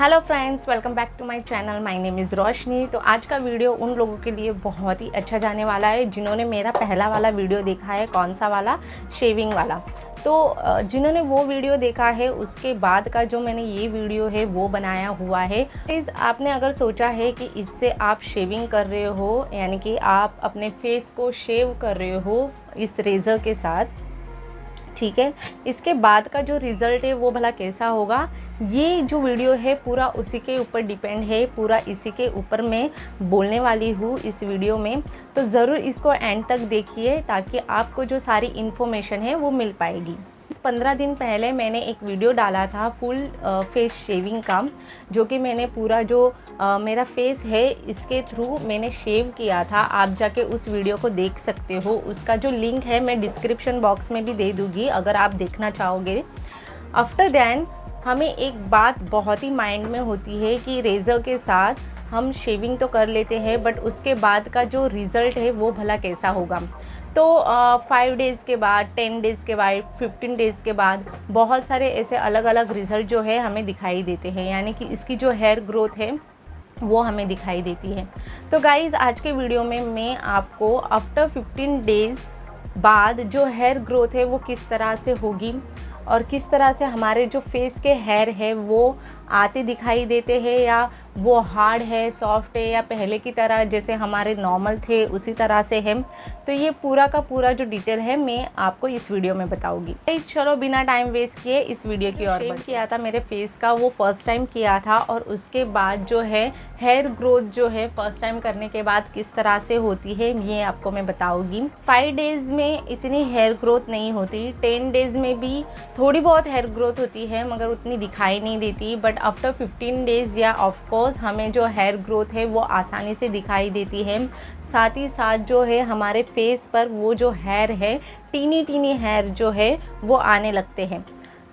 Hello friends, welcome back to my channel. My name is Roshni. तो आज का video उन लोगों के लिए बहुत ही अच्छा जाने वाला है जिन्होंने मेरा पहला वाला वीडियो देखा है। कौन सा वाला? शेविंग वाला। तो जिन्होंने वो वीडियो देखा है उसके बाद का जो मैंने ये वीडियो है वो बनाया हुआ है। इस आपने अगर सोचा है कि इससे आप शेविंग कर रहे हो, यानी कि आप अपने फेस को शेव कर रहे हो इस रेज़र के साथ, ठीक है, इसके बाद का जो रिज़ल्ट है वो भला कैसा होगा, ये जो वीडियो है पूरा उसी के ऊपर डिपेंड है, पूरा इसी के ऊपर मैं बोलने वाली हूँ इस वीडियो में। तो ज़रूर इसको एंड तक देखिए ताकि आपको जो सारी इन्फॉर्मेशन है वो मिल पाएगी। 15 दिन पहले मैंने एक वीडियो डाला था फुल फेस शेविंग का, जो कि मैंने पूरा जो मेरा फेस है इसके थ्रू मैंने शेव किया था। आप जाके उस वीडियो को देख सकते हो, उसका जो लिंक है मैं डिस्क्रिप्शन बॉक्स में भी दे दूँगी अगर आप देखना चाहोगे। आफ्टर दैन हमें एक बात बहुत ही माइंड में होती है कि रेज़र के साथ हम शेविंग तो कर लेते हैं, बट उसके बाद का जो रिज़ल्ट है वो भला कैसा होगा। तो 5 डेज़ के बाद, 10 डेज़ के बाद, 15 डेज़ के बाद बहुत सारे ऐसे अलग अलग रिज़ल्ट जो है हमें दिखाई देते हैं, यानी कि इसकी जो हेयर ग्रोथ है वो हमें दिखाई देती है। तो गाइज़, आज के वीडियो में मैं आपको आफ्टर 15 डेज़ बाद जो हेयर ग्रोथ है वो किस तरह से होगी और किस तरह से हमारे जो फेस के हेयर है वो आते दिखाई देते हैं, या वो हार्ड है, सॉफ्ट है, या पहले की तरह जैसे हमारे नॉर्मल थे उसी तरह से है। तो ये पूरा का पूरा जो डिटेल है मैं आपको इस वीडियो में बताऊंगी। चलो बिना टाइम वेस्ट किए इस वीडियो की ओर बढ़ते हैं। किया था मेरे फेस का, वो फर्स्ट टाइम किया था, और उसके बाद जो है हेयर ग्रोथ जो है फर्स्ट टाइम करने के बाद किस तरह से होती है ये आपको मैं बताऊँगी। 5 डेज़ में इतनी हेयर ग्रोथ नहीं होती, 10 डेज़ में भी थोड़ी बहुत हेयर ग्रोथ होती है मगर उतनी दिखाई नहीं देती। बट आफ्टर 15 डेज़ या ऑफकोर्स हमें जो हेयर ग्रोथ है वो आसानी से दिखाई देती है। साथ ही साथ जो है हमारे फेस पर वो जो हेयर है, टीनी टीनी हेयर जो है वो आने लगते हैं।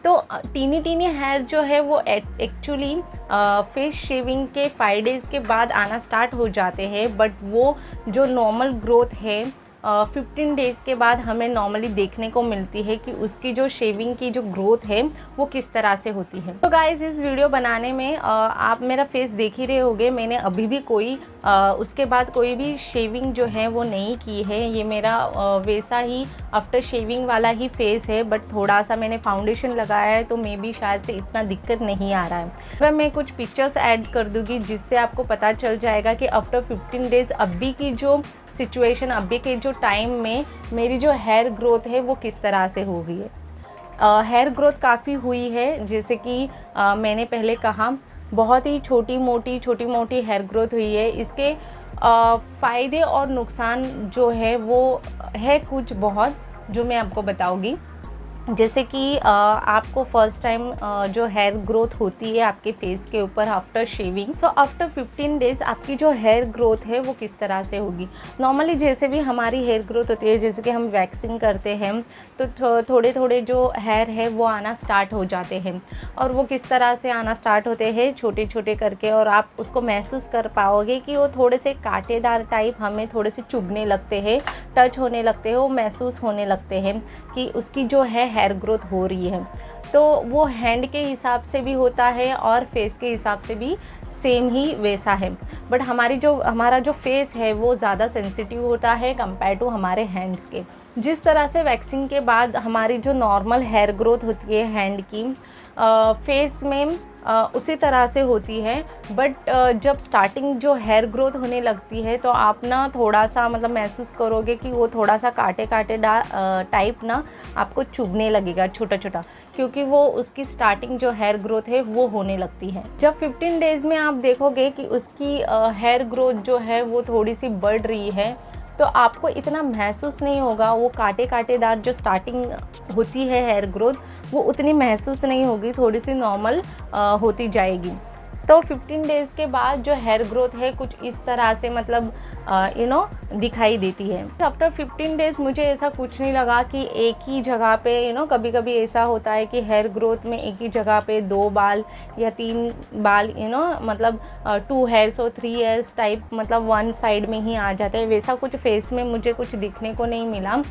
तो टीनी टीनी हेयर जो है वो एक्चुअली फेस शेविंग के 5 डेज़ के बाद आना स्टार्ट हो जाते हैं, बट वो जो नॉर्मल ग्रोथ है 15 डेज़ के बाद हमें नॉर्मली देखने को मिलती है कि उसकी जो शेविंग की जो ग्रोथ है वो किस तरह से होती है। तो गाइज़, इस वीडियो बनाने में आप मेरा फेस देख ही रहे होगे, मैंने अभी भी कोई उसके बाद कोई भी शेविंग जो है वो नहीं की है। ये मेरा वैसा ही आफ्टर शेविंग वाला ही फेस है, बट थोड़ा सा मैंने फाउंडेशन लगाया है तो मे बी शायद से इतना दिक्कत नहीं आ रहा है। अगर मैं कुछ पिक्चर्स ऐड कर दूँगी जिससे आपको पता चल जाएगा कि आफ्टर 15 डेज़ अभी की जो सिचुएशन, अभी के जो टाइम में मेरी जो हेयर ग्रोथ है वो किस तरह से हो गई है। हेयर ग्रोथ काफ़ी हुई है, जैसे कि मैंने पहले कहा बहुत ही छोटी मोटी हेयर ग्रोथ हुई है। इसके फ़ायदे और नुकसान जो है वो है कुछ बहुत, जो मैं आपको बताऊंगी। जैसे कि आपको फर्स्ट टाइम जो हेयर ग्रोथ होती है आपके फेस के ऊपर after shaving, so after 15 days आपकी जो हेयर ग्रोथ है वो किस तरह से होगी। नॉर्मली जैसे भी हमारी हेयर ग्रोथ होती है, जैसे कि हम वैक्सिंग करते हैं तो थोड़े थोड़े जो हेयर है वो आना स्टार्ट हो जाते हैं, और वो किस तरह से आना स्टार्ट होते हैं छोटे छोटे करके, और आप उसको महसूस कर पाओगे कि वो थोड़े से कांटेदार टाइप हमें थोड़े से चुभने लगते हैं, टच होने लगते हैं, वो महसूस होने लगते हैं कि उसकी जो है हेयर ग्रोथ हो रही है। तो वो हैंड के हिसाब से भी होता है और फेस के हिसाब से भी सेम ही वैसा है, बट हमारा जो फेस है वो ज़्यादा सेंसिटिव होता है कंपेयर टू हमारे हैंड्स के। जिस तरह से वैक्सिंग के बाद हमारी जो नॉर्मल हेयर ग्रोथ होती है हैंड की, फेस में उसी तरह से होती है। बट जब स्टार्टिंग जो हेयर ग्रोथ होने लगती है तो आप ना थोड़ा सा मतलब महसूस करोगे कि वो थोड़ा सा काटे टाइप ना आपको चुभने लगेगा छोटा छोटा, क्योंकि वो उसकी स्टार्टिंग जो हेयर ग्रोथ है वो होने लगती है। जब 15 डेज़ में आप देखोगे कि उसकी हेयर ग्रोथ जो है वो थोड़ी सी बढ़ रही है, तो आपको इतना महसूस नहीं होगा। वो कांटेदार जो स्टार्टिंग होती है हेयर ग्रोथ वो उतनी महसूस नहीं होगी, थोड़ी सी नॉर्मल होती जाएगी। तो 15 डेज़ के बाद जो हेयर ग्रोथ है कुछ इस तरह से मतलब दिखाई देती है। आफ्टर 15 डेज़ मुझे ऐसा कुछ नहीं लगा कि एक ही जगह पे कभी कभी ऐसा होता है कि हेयर ग्रोथ में एक ही जगह पे 2 बाल या 3 बाल मतलब 2 हेयर्स और 3 हेयर्स टाइप मतलब वन साइड में ही आ जाता है। वैसा कुछ फेस में मुझे कुछ दिखने को नहीं मिला।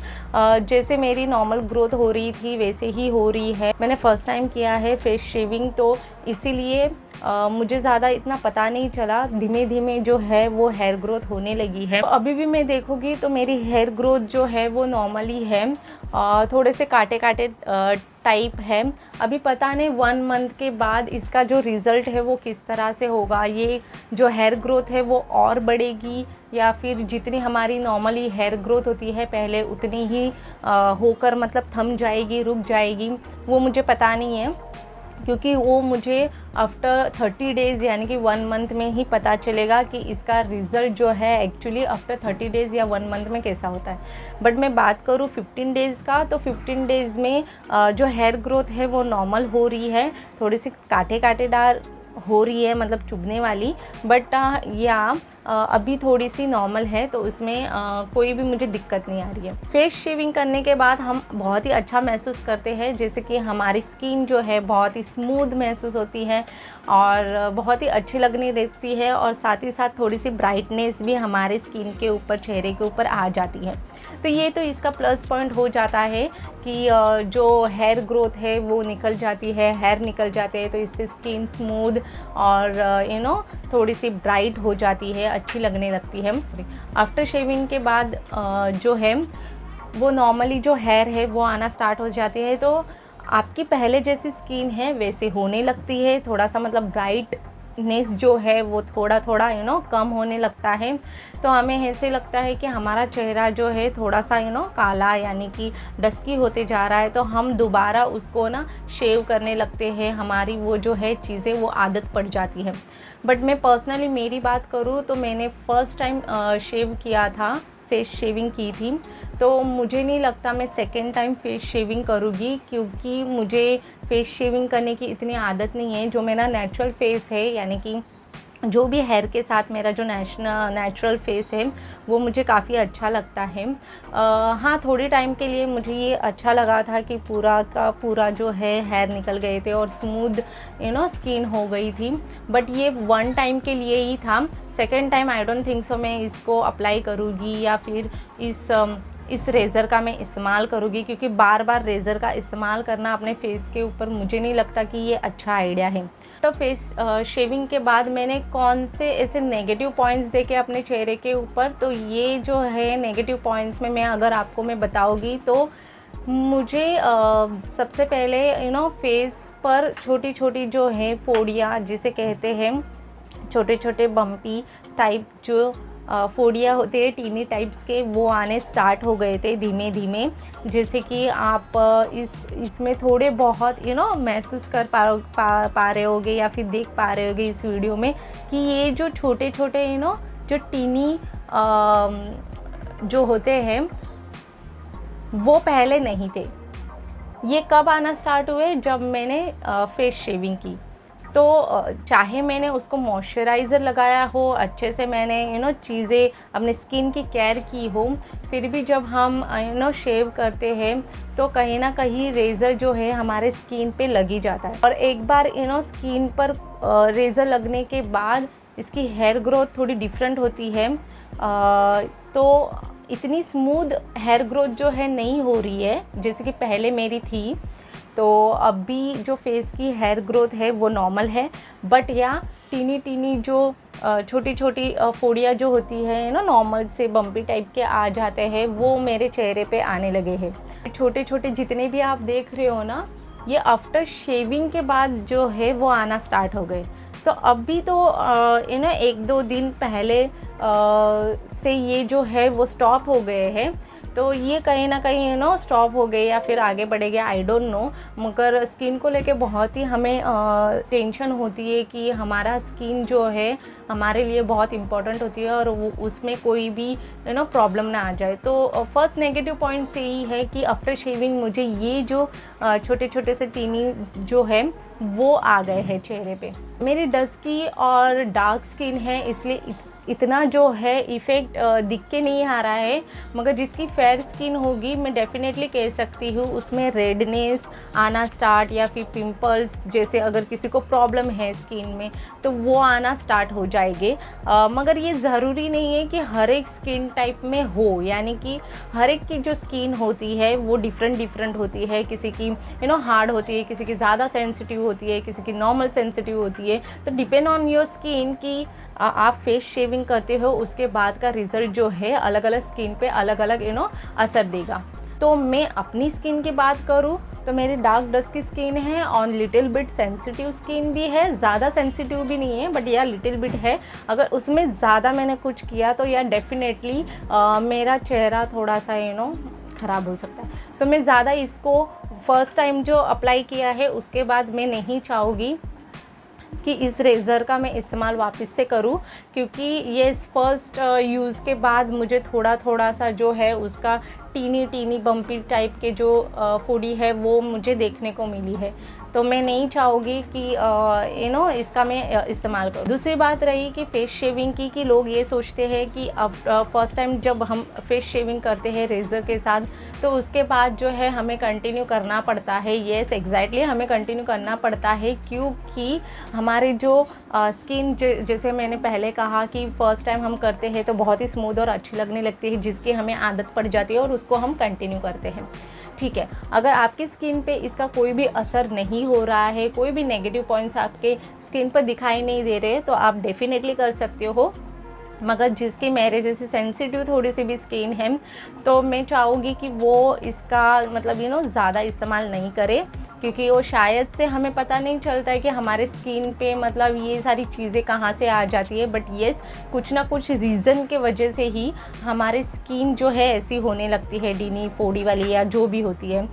जैसे मेरी नॉर्मल ग्रोथ हो रही थी वैसे ही हो रही है। मैंने फ़र्स्ट टाइम किया है फेस शेविंग, तो इसीलिए मुझे ज़्यादा इतना पता नहीं चला, धीमे धीमे जो है वो हेयर ग्रोथ होने लगी है। अभी भी मैं देखूँगी तो मेरी हेयर ग्रोथ जो है वो नॉर्मली है, थोड़े से काटे काटे टाइप है। अभी पता नहीं 1 मंथ के बाद इसका जो रिज़ल्ट है वो किस तरह से होगा, ये जो हेयर ग्रोथ है वो और बढ़ेगी या फिर जितनी हमारी नॉर्मली हेयर ग्रोथ होती है पहले उतनी ही होकर मतलब थम जाएगी, रुक जाएगी, वो मुझे पता नहीं है, क्योंकि वो मुझे आफ्टर 30 डेज़ यानी कि 1 मंथ में ही पता चलेगा कि इसका रिज़ल्ट जो है एक्चुअली आफ्टर 30 डेज़ या 1 मंथ में कैसा होता है। बट मैं बात करूँ 15 डेज़ का, तो 15 डेज़ में जो हेयर ग्रोथ है वो नॉर्मल हो रही है, थोड़ी सी कांटेदार हो रही है, मतलब चुभने वाली, बट अभी थोड़ी सी नॉर्मल है, तो उसमें कोई भी मुझे दिक्कत नहीं आ रही है। फेस शेविंग करने के बाद हम बहुत ही अच्छा महसूस करते हैं, जैसे कि हमारी स्किन जो है बहुत ही स्मूथ महसूस होती है और बहुत ही अच्छी लगने लगती है, और साथ ही साथ थोड़ी सी ब्राइटनेस भी हमारे स्किन के ऊपर, चेहरे के ऊपर आ जाती है। तो ये तो इसका प्लस पॉइंट हो जाता है कि जो हेयर ग्रोथ है वो निकल जाती है, हेयर निकल जाते हैं, तो इससे स्किन स्मूथ और थोड़ी सी ब्राइट हो जाती है, अच्छी लगने लगती है। आफ्टर शेविंग के बाद जो है वो नॉर्मली जो हेयर है वो आना स्टार्ट हो जाती है, तो आपकी पहले जैसी स्किन है वैसे होने लगती है, थोड़ा सा मतलब ब्राइटनेस जो है वो थोड़ा थोड़ा कम होने लगता है। तो हमें ऐसे लगता है कि हमारा चेहरा जो है थोड़ा सा काला यानी कि डस्की होते जा रहा है, तो हम दोबारा उसको ना शेव करने लगते हैं, हमारी वो जो है चीज़ें वो आदत पड़ जाती है। बट मैं पर्सनली मेरी बात करूँ तो मैंने फ़र्स्ट टाइम शेव किया था, फेस शेविंग की थी, तो मुझे नहीं लगता मैं सेकेंड टाइम फेस शेविंग करूँगी, क्योंकि मुझे फेस शेविंग करने की इतनी आदत नहीं है। जो मेरा नेचुरल फेस है यानी कि जो भी हेयर के साथ मेरा जो नेचुरल फेस है वो मुझे काफ़ी अच्छा लगता है। हाँ, थोड़ी टाइम के लिए मुझे ये अच्छा लगा था कि पूरा का पूरा जो है हेयर निकल गए थे और स्मूथ स्किन हो गई थी, बट ये 1 टाइम के लिए ही था। Second time I don't think so मैं इसको अप्लाई करूँगी या फिर इस रेज़र का मैं इस्तेमाल करूँगी, क्योंकि बार बार रेज़र का इस्तेमाल करना अपने फेस के ऊपर मुझे नहीं लगता कि ये अच्छा आइडिया है। तो फेस शेविंग के बाद मैंने कौन से ऐसे नेगेटिव पॉइंट्स देखे अपने चेहरे के ऊपर, तो ये जो है नेगेटिव पॉइंट्स में मैं अगर आपको मैं बताऊँगी तो मुझे सबसे पहले फेस पर छोटी छोटी जो है फोड़ियाँ जिसे कहते हैं, छोटे छोटे बम्पी टाइप जो फोड़ियाँ होते हैं टीनी टाइप्स के, वो आने स्टार्ट हो गए थे धीमे धीमे। जैसे कि आप इसमें थोड़े बहुत महसूस कर पा रहे होगे या फिर देख पा रहे होगे इस वीडियो में कि ये जो छोटे छोटे जो टीनी जो होते हैं वो पहले नहीं थे। ये कब आना स्टार्ट हुए? जब मैंने फेस शेविंग की। तो चाहे मैंने उसको मॉइस्चराइज़र लगाया हो, अच्छे से मैंने चीज़ें अपनी स्किन की केयर की हो, फिर भी जब हम शेव करते हैं तो कहीं ना कहीं रेज़र जो है हमारे स्किन पे लग ही जाता है। और एक बार स्किन पर रेज़र लगने के बाद इसकी हेयर ग्रोथ थोड़ी डिफरेंट होती है, तो इतनी स्मूथ हेयर ग्रोथ जो है नहीं हो रही है जैसे कि पहले मेरी थी। तो अभी जो फेस की हेयर ग्रोथ है वो नॉर्मल है, बट या टीनी जो छोटी छोटी फोड़ियाँ जो होती है नॉर्मल से बम्पी टाइप के आ जाते हैं, वो मेरे चेहरे पे आने लगे हैं। छोटे छोटे जितने भी आप देख रहे हो ना, ये आफ्टर शेविंग के बाद जो है वो आना स्टार्ट हो गए। तो अभी तो 1-2 दिन पहले से ये जो है वो स्टॉप हो गए हैं। तो ये कहीं ना कहीं स्टॉप हो गए या फिर आगे बढ़े गए, आई डोंट नो। मगर स्किन को लेके बहुत ही हमें टेंशन होती है कि हमारा स्किन जो है हमारे लिए बहुत इम्पोर्टेंट होती है और उसमें कोई भी प्रॉब्लम ना आ जाए। तो फर्स्ट नेगेटिव पॉइंट यही है कि आफ्टर शेविंग मुझे ये जो छोटे छोटे से टीनी जो है वो आ गए हैं चेहरे पे। मेरी डस्की और डार्क स्किन है, इसलिए इतना जो है इफ़ेक्ट दिख के नहीं आ रहा है, मगर जिसकी फेयर स्किन होगी मैं डेफिनेटली कह सकती हूँ उसमें रेडनेस आना स्टार्ट या फिर पिंपल्स जैसे अगर किसी को प्रॉब्लम है स्किन में तो वो आना स्टार्ट हो जाएंगे। मगर ये ज़रूरी नहीं है कि हर एक स्किन टाइप में हो, यानी कि हर एक की जो स्किन होती है वो डिफरेंट होती है। किसी की हार्ड होती है, किसी की ज़्यादा सेंसिटिव होती है, किसी की नॉर्मल सेंसिटिव होती है। तो डिपेंड ऑन योर स्किन कि आप फेस शेविंग करते हो उसके बाद का रिज़ल्ट जो है अलग अलग स्किन पे अलग अलग असर देगा। तो मैं अपनी स्किन की बात करूँ तो मेरी डार्क डस्ट की स्किन है और लिटिल बिट सेंसिटिव स्किन भी है, ज़्यादा सेंसिटिव भी नहीं है बट या लिटिल बिट है। अगर उसमें ज़्यादा मैंने कुछ किया तो या डेफिनेटली मेरा चेहरा थोड़ा सा ख़राब हो सकता है। तो मैं ज़्यादा इसको फर्स्ट टाइम जो अप्लाई किया है उसके बाद मैं नहीं चाहूँगी कि इस रेज़र का मैं इस्तेमाल वापस से करूं, क्योंकि ये फर्स्ट यूज़ के बाद मुझे थोड़ा सा जो है उसका टीनी बम्पी टाइप के जो फूडी है वो मुझे देखने को मिली है। तो मैं नहीं चाहूँगी कि इसका मैं इस्तेमाल करूँ। दूसरी बात रही कि फ़ेस शेविंग की, कि लोग ये सोचते हैं कि अब फर्स्ट टाइम जब हम फेस शेविंग करते हैं रेज़र के साथ तो उसके बाद जो है हमें कंटिन्यू करना पड़ता है। येस एग्जैक्टली हमें कंटिन्यू करना पड़ता है, क्योंकि हमारे जो स्किन जैसे मैंने पहले कहा कि फ़र्स्ट टाइम हम करते हैं तो बहुत ही स्मूथ और अच्छी लगने लगती है, जिसकी हमें आदत पड़ जाती है और उसको हम कंटिन्यू करते हैं। ठीक है, अगर आपकी स्किन पे इसका कोई भी असर नहीं हो रहा है, कोई भी नेगेटिव पॉइंट्स आपके स्किन पर दिखाई नहीं दे रहे, तो आप डेफिनेटली कर सकते हो। मगर जिसकी मेरे जैसी सेंसिटिव थोड़ी सी भी स्किन है तो मैं चाहूँगी कि वो इसका मतलब ज़्यादा इस्तेमाल नहीं करे, क्योंकि वो शायद से हमें पता नहीं चलता है कि हमारे स्किन पे मतलब ये सारी चीज़ें कहाँ से आ जाती है। बट येस, कुछ ना कुछ रीज़न के वजह से ही हमारी स्किन जो है ऐसी होने लगती है, डीनी फोड़ी वाली या जो भी होती है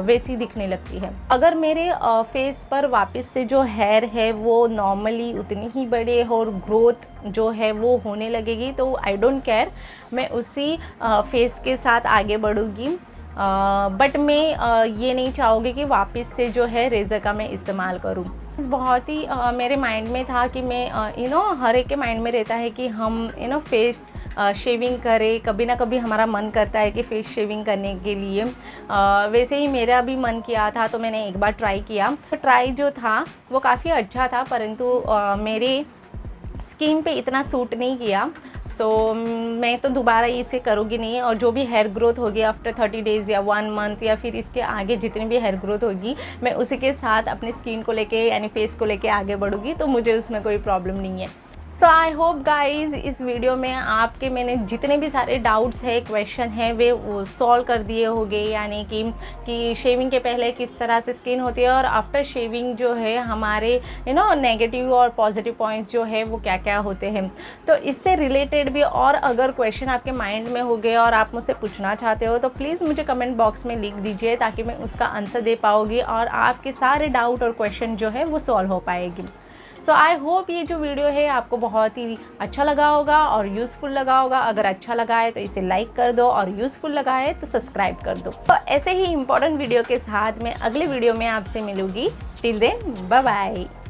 वैसी दिखने लगती है। अगर मेरे फेस पर वापस से जो हेयर है वो नॉर्मली उतनी ही बड़े और ग्रोथ जो है वो होने लगेगी तो आई डोंट केयर, मैं उसी फेस के साथ आगे बढ़ूँगी। बट मैं ये नहीं चाहूँगी कि वापस से जो है रेज़र का मैं इस्तेमाल करूँ। बहुत ही मेरे माइंड में था कि मैं हर एक के माइंड में रहता है कि हम फेस शेविंग करें, कभी ना कभी हमारा मन करता है कि फेस शेविंग करने के लिए। वैसे ही मेरा भी मन किया था तो मैंने एक बार ट्राई किया। तो ट्राई जो था वो काफ़ी अच्छा था, परंतु मेरे स्किन पे इतना सूट नहीं किया। सो मैं तो दोबारा इसे करूँगी नहीं। और जो भी हेयर ग्रोथ होगी आफ्टर 30 डेज़ या 1 मंथ या फिर इसके आगे जितनी भी हेयर ग्रोथ होगी मैं उसी के साथ अपनी स्किन को लेके यानी फेस को लेके आगे बढ़ूँगी, तो मुझे उसमें कोई प्रॉब्लम नहीं है। सो आई होप गाइज़ इस वीडियो में आपके मैंने जितने भी सारे डाउट्स है, क्वेश्चन है वे सॉल्व कर दिए होंगे, यानी कि शेविंग के पहले किस तरह से स्किन होती है और आफ्टर शेविंग जो है हमारे नेगेटिव और पॉजिटिव पॉइंट्स जो है वो क्या क्या होते हैं। तो इससे रिलेटेड भी और अगर क्वेश्चन आपके माइंड में हो गए और आप मुझसे पूछना चाहते हो तो प्लीज़ मुझे कमेंट बॉक्स में लिख दीजिए, ताकि मैं उसका आंसर दे पाऊँगी और आपके सारे डाउट और क्वेश्चन जो है वो सॉल्व हो पाएगी। सो आई होप ये जो वीडियो है आपको बहुत ही अच्छा लगा होगा और यूज़फुल लगा होगा। अगर अच्छा लगा है तो इसे लाइक कर दो और यूज़फुल लगा है तो सब्सक्राइब कर दो। तो ऐसे ही इंपॉर्टेंट वीडियो के साथ मैं अगले वीडियो में आपसे मिलूँगी। Till then bye bye.